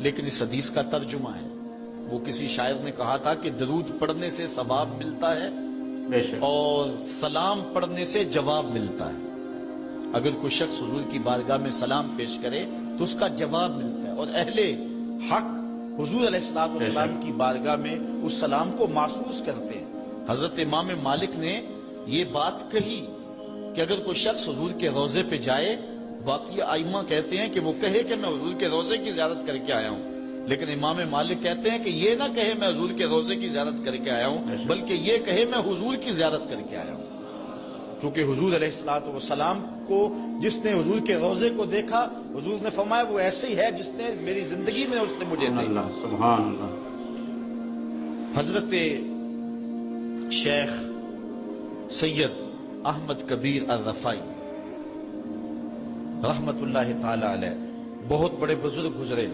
لیکن اس حدیث کا ترجمہ ہے. وہ کسی شاعر نے کہا تھا کہ درود پڑھنے سے ثواب ملتا ہے بے شک. اور سلام پڑھنے سے جواب ملتا ہے. اگر کوئی شخص حضور کی بارگاہ میں سلام پیش کرے تو اس کا جواب ملتا ہے، اور اہل حق حضور علیہ السلام کی بارگاہ میں اس سلام کو محسوس کرتے ہیں. حضرت امام مالک نے یہ بات کہی کہ اگر کوئی شخص حضور کے روضے پہ جائے، باقی ائمہ کہتے ہیں کہ وہ کہے کہ میں حضور کے روضے کی زیارت کر کے آیا ہوں، لیکن امام مالک کہتے ہیں کہ یہ نہ کہے میں حضور کے روضے کی زیارت کر کے آیا ہوں، بلکہ یہ کہے میں حضور کی زیارت کر کے آیا ہوں. کیونکہ حضور علیہ السلام کو جس نے حضور کے روضے کو دیکھا، حضور نے فرمایا وہ ایسے ہی ہے جس نے میری زندگی میں اس نے مجھے دیکھا. اللہ سبحان اللہ. حضرت شیخ سید احمد کبیر الرفائی رحمت اللہ تعالی علیہ بہت بڑے بزرگ گزرے،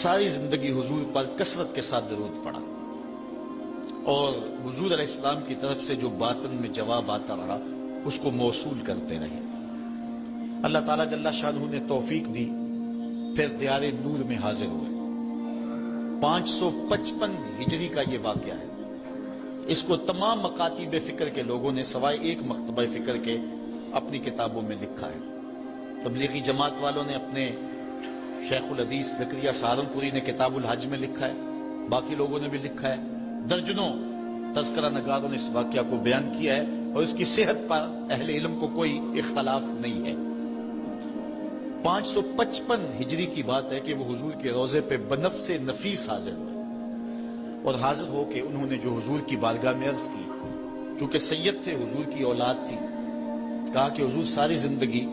ساری زندگی حضور پر کثرت کے ساتھ درود پڑھا، اور حضور علیہ السلام کی طرف سے جو باطن میں جواب آتا رہا اس کو موصول کرتے رہے. اللہ تعالیٰ جل شانہ نے توفیق دی، پھر دیار نور میں حاضر ہوئے. 555 ہجری کا یہ واقعہ ہے. اس کو تمام مکاتب فکر کے لوگوں نے سوائے ایک مکتبہ فکر کے اپنی کتابوں میں لکھا ہے. تبلیغی جماعت والوں نے اپنے شیخ الحدیث زکریا سہارنپوری نے کتاب الحج میں لکھا ہے، باقی لوگوں نے بھی لکھا ہے. درجنوں تذکرہ نگاروں نے اس واقعہ کو بیان کیا ہے، اور اس کی صحت پر اہل علم کو کوئی اختلاف نہیں ہے. 555 ہجری کی بات ہے کہ وہ حضور کے روضے پہ بنفس نفیس حاضر ہوئے، اور حاضر ہو کے انہوں نے جو حضور کی بارگاہ میں عرض کی، چونکہ سید تھے، حضور کی اولاد تھی، کہا کہ حضور ساری زندگی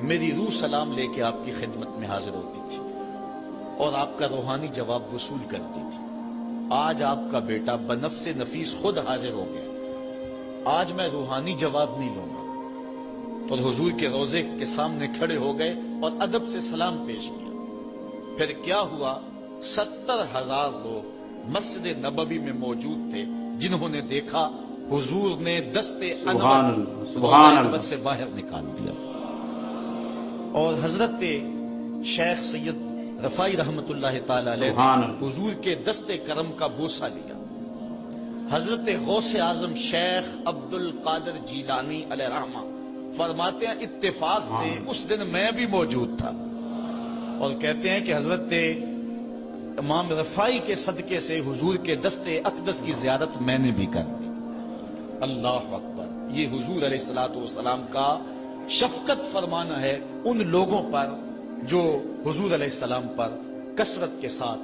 میری روح سلام لے کے آپ کی خدمت میں حاضر ہوتی تھی اور آپ کا روحانی جواب وصول کرتی تھی. آج آپ کا بیٹا بنفس نفیس خود حاضر ہو گیا، آج میں روحانی جواب نہیں لوں گا. اور حضور کے روضے کے سامنے کھڑے ہو گئے اور ادب سے سلام پیش کیا. پھر کیا ہوا، 70,000 لوگ مسجد نبوی میں موجود تھے جنہوں نے دیکھا حضور نے دستے انور سے باہر نکال دیا. اور حضرت شیخ سید رفائی رحمت اللہ تعالی علیہ نے حضور کے دستے کرم کا بوسہ لیا. حضرت غوث اعظم شیخ عبد القادر جیلانی علیہ رحمہ فرماتے ہیں اتفاق سے اس دن میں بھی موجود تھا، اور کہتے ہیں کہ حضرت امام رفائی کے صدقے سے حضور کے دستے اقدس کی زیارت میں نے بھی کر دی. اللہ اکبر. یہ حضور علیہ السلام کا شفقت فرمانا ہے ان لوگوں پر جو حضور علیہ السلام پر کثرت کے ساتھ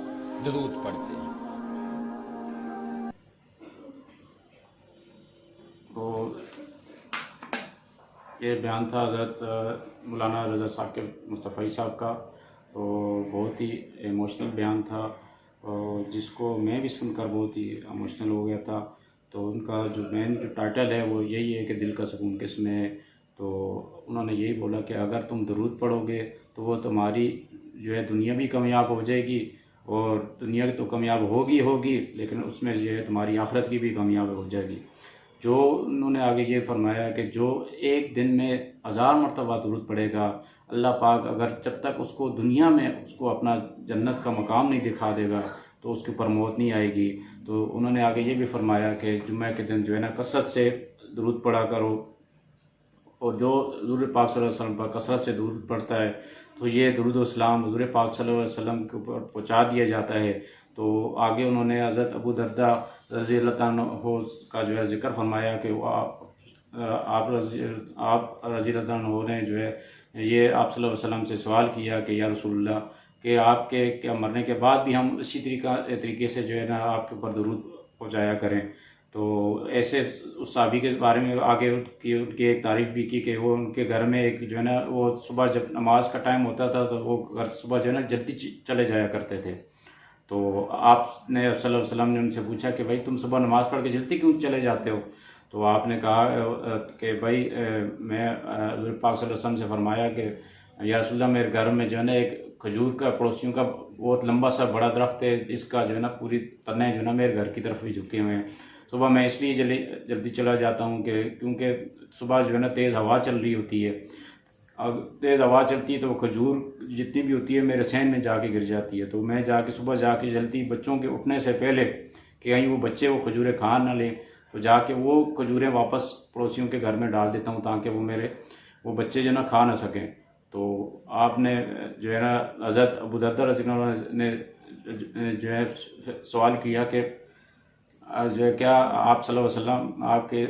درود پڑھتے ہیں. تو یہ بیان تھا حضرت مولانا رضا ثاقب مصطفی صاحب کا. تو بہت ہی ایموشنل بیان تھا، اور جس کو میں بھی سن کر بہت ہی ایموشنل ہو گیا تھا. تو ان کا جو مین جو ٹائٹل ہے وہ یہی ہے کہ دل کا سکون کس میں ہے. تو انہوں نے یہی بولا کہ اگر تم درود پڑھو گے تو وہ تمہاری جو ہے دنیا بھی کامیاب ہو جائے گی، اور دنیا تو کامیاب ہوگی لیکن اس میں جو ہے تمہاری آخرت کی بھی کامیاب ہو جائے گی. جو انہوں نے آگے یہ فرمایا کہ جو ایک دن میں 1000 مرتبہ درود پڑھے گا، اللہ پاک اگر جب تک اس کو دنیا میں اس کو اپنا جنت کا مقام نہیں دکھا دے گا تو اس کے اوپر موت نہیں آئے گی. تو انہوں نے آگے یہ بھی فرمایا کہ جمعہ کے دن جو ہے نا کثرت سے درود پڑھا کرو، اور جو حضور پاک صلی اللہ علیہ وسلم پر کثرت سے درود پڑھتا ہے تو یہ درود و اسلام حضور پاک صلی اللہ علیہ وسلم کے اوپر پہنچا دیا جاتا ہے. تو آگے انہوں نے حضرت ابو درداء رضی اللہ عنہ کا جو ہے ذکر فرمایا کہ وہ آپ رضی اللہ عنہ نے جو ہے یہ آپ صلی اللہ علیہ وسلم سے سوال کیا کہ یا رسول اللہ کہ آپ کے کیا مرنے کے بعد بھی ہم اسی طریقے سے جو ہے نا آپ کے اوپر درود پہنچایا کریں. تو ایسے اس صحابی کے بارے میں آگے ان کی ایک تعریف بھی کی کہ وہ ان کے گھر میں ایک جو ہے نا وہ صبح جب نماز کا ٹائم ہوتا تھا تو وہ گھر صبح جو ہے نا جلدی چلے جایا کرتے تھے. تو آپ نے صلی اللہ علیہ وسلم نے ان سے پوچھا کہ بھائی تم صبح نماز پڑھ کے جلدی کیوں چلے جاتے ہو؟ تو آپ نے کہا کہ بھائی میں حضور پاک صلی اللہ علیہ وسلم سے فرمایا کہ یا رسول اللہ میرے گھر میں جو ہے نا ایک کھجور کا پڑوسیوں کا بہت لمبا سا بڑا درخت ہے، اس کا جو ہے نا پوری تنے جو ہے نا میرے گھر کی طرف بھی جھکے ہوئے ہیں. صبح میں اس لیے جلدی چلا جاتا ہوں کہ کیونکہ صبح جو ہے نا تیز ہوا چل رہی ہوتی ہے. تیز ہوا چلتی ہے تو وہ کھجور جتنی بھی ہوتی ہے میرے صحن میں جا کے گر جاتی ہے، تو میں جا کے صبح جا کے جلدی بچوں کے اٹھنے سے پہلے کہ کہیں وہ بچے وہ کھجوریں کھا نہ لیں، تو جا کے وہ کھجوریں واپس پڑوسیوں کے گھر میں ڈال دیتا ہوں تاکہ وہ بچے جو ہے نا کھا نہ سکیں۔ تو آپ نے جو ہے نا حضرت ابو دردہ رضی اللہ عنہ نے جو ہے سوال کیا کہ جو ہے کیا آپ صلی اللہ علیہ وسلم آپ کے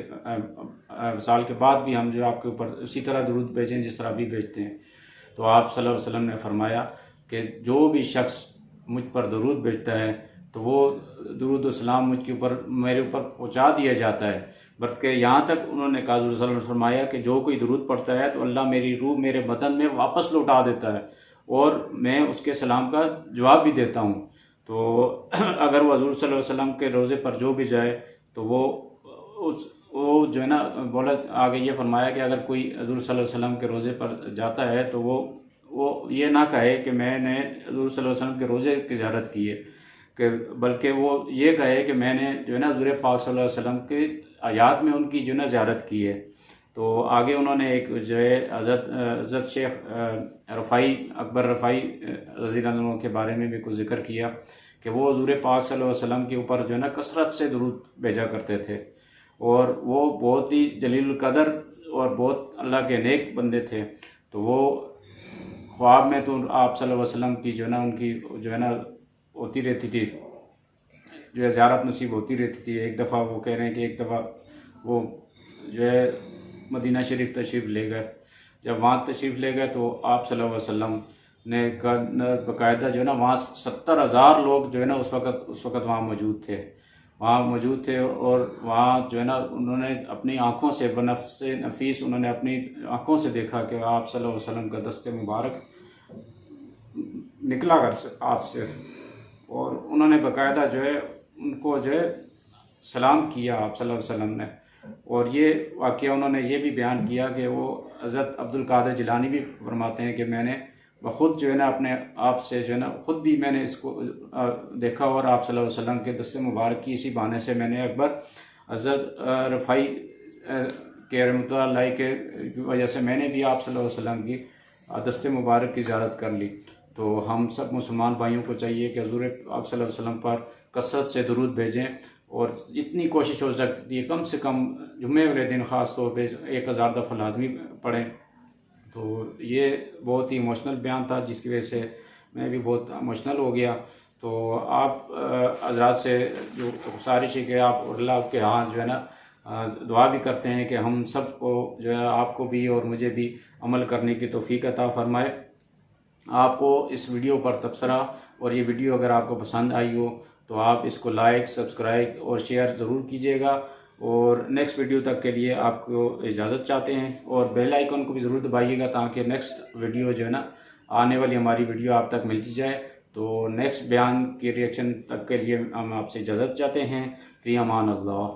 وصال کے بعد بھی ہم جو آپ کے اوپر اسی طرح درود بھیجیں جس طرح ابھی بھیجتے ہیں؟ تو آپ صلی اللہ علیہ وسلم نے فرمایا کہ جو بھی شخص مجھ پر درود بھیجتا ہے تو وہ درود و سلام میرے اوپر پہنچا دیا جاتا ہے، بلکہ یہاں تک انہوں نے کہا، حضور صلی اللہ علیہ وسلم نے فرمایا کہ جو کوئی درود پڑھتا ہے تو اللہ میری روح میرے بدن میں واپس لوٹا دیتا ہے اور میں اس کے سلام کا جواب بھی دیتا ہوں۔ تو اگر وہ حضور صلی اللہ علیہ وسلم کے روضے پر جو بھی جائے تو وہ جو ہے نا بولا، آگے یہ فرمایا کہ اگر کوئی حضور صلی اللہ علیہ وسلم کے روضے پر جاتا ہے تو وہ یہ نہ کہے کہ میں نے حضور صلی اللہ علیہ وسلم کے روضے کی زیارت کی ہے، کہ بلکہ وہ یہ کہے کہ میں نے جو ہے نا حضور پاک صلی اللہ علیہ وسلم کے آیات میں ان کی جو ہے نا زیارت کی ہے۔ تو آگے انہوں نے ایک جو ہے حضرت شیخ رفاعی اکبر رفاعی رضی اللہ عنہ کے بارے میں بھی کچھ ذکر کیا کہ وہ حضور پاک صلی اللہ علیہ وسلم کے اوپر جو ہے نا کثرت سے درود بھیجا کرتے تھے، اور وہ بہت ہی جلیل القدر اور بہت اللہ کے نیک بندے تھے۔ تو وہ خواب میں تو آپ صلی اللہ علیہ وسلم کی جو ہے نا ان کی جو ہے نا ہوتی رہتی تھی، جو ہے زیارت نصیب ہوتی رہتی تھی۔ ایک دفعہ وہ کہہ رہے ہیں کہ ایک دفعہ وہ جو ہے مدینہ شریف تشریف لے گئے، جب وہاں تشریف لے گئے تو آپ صلی اللہ علیہ وسلم نے باقاعدہ جو ہے نا وہاں 70,000 لوگ جو ہے نا اس وقت وہاں موجود تھے، اور وہاں جو ہے نا انہوں نے اپنی آنکھوں سے بنفس نفیس انہوں نے اپنی آنکھوں سے دیکھا کہ آپ صلی اللہ علیہ وسلم کا دست مبارک نکلا ہاتھ سے، اور انہوں نے باقاعدہ جو ہے ان کو جو ہے سلام کیا آپ صلی اللہ علیہ وسلم نے۔ اور یہ واقعہ انہوں نے یہ بھی بیان کیا کہ وہ حضرت عبد القادر جیلانی بھی فرماتے ہیں کہ میں نے بخود جو ہے نا اپنے آپ سے جو ہے نا خود بھی میں نے اس کو دیکھا، اور آپ صلی اللہ علیہ وسلم کے دست مبارک کی اسی بہانے سے میں نے اکبر حضرت رفاعی کے رحمۃ اللہ علیہ کے وجہ سے میں نے بھی آپ صلی اللہ علیہ وسلم کی دست مبارک کی زیارت کر لی۔ تو ہم سب مسلمان بھائیوں کو چاہیے کہ حضور پاک صلی اللہ علیہ وسلم پر کثرت سے درود بھیجیں، اور جتنی کوشش ہو سکتی ہے کم سے کم جمعے والے دن خاص طور پہ 1000 دفعہ لازمی پڑھیں۔ تو یہ بہت ہی ایموشنل بیان تھا جس کی وجہ سے میں بھی بہت ایموشنل ہو گیا۔ تو آپ حضرات سے جو گزارش ہے کہ آپ اللہ کے ہاں جو ہے نا دعا بھی کرتے ہیں کہ ہم سب کو جو ہے آپ کو بھی اور مجھے بھی عمل کرنے کی توفیق عطا فرمائے۔ آپ کو اس ویڈیو پر تبصرہ، اور یہ ویڈیو اگر آپ کو پسند آئی ہو تو آپ اس کو لائک، سبسکرائب اور شیئر ضرور کیجیے گا، اور نیکسٹ ویڈیو تک کے لیے آپ کو اجازت چاہتے ہیں، اور بیل آئیکن کو بھی ضرور دبائیے گا تاکہ نیکسٹ ویڈیو جو ہے نا آنے والی ہماری ویڈیو آپ تک ملتی جائے۔ تو نیکسٹ بیان کی ریئیکشن تک کے لیے ہم آپ سے اجازت چاہتے ہیں۔ فی امان اللہ۔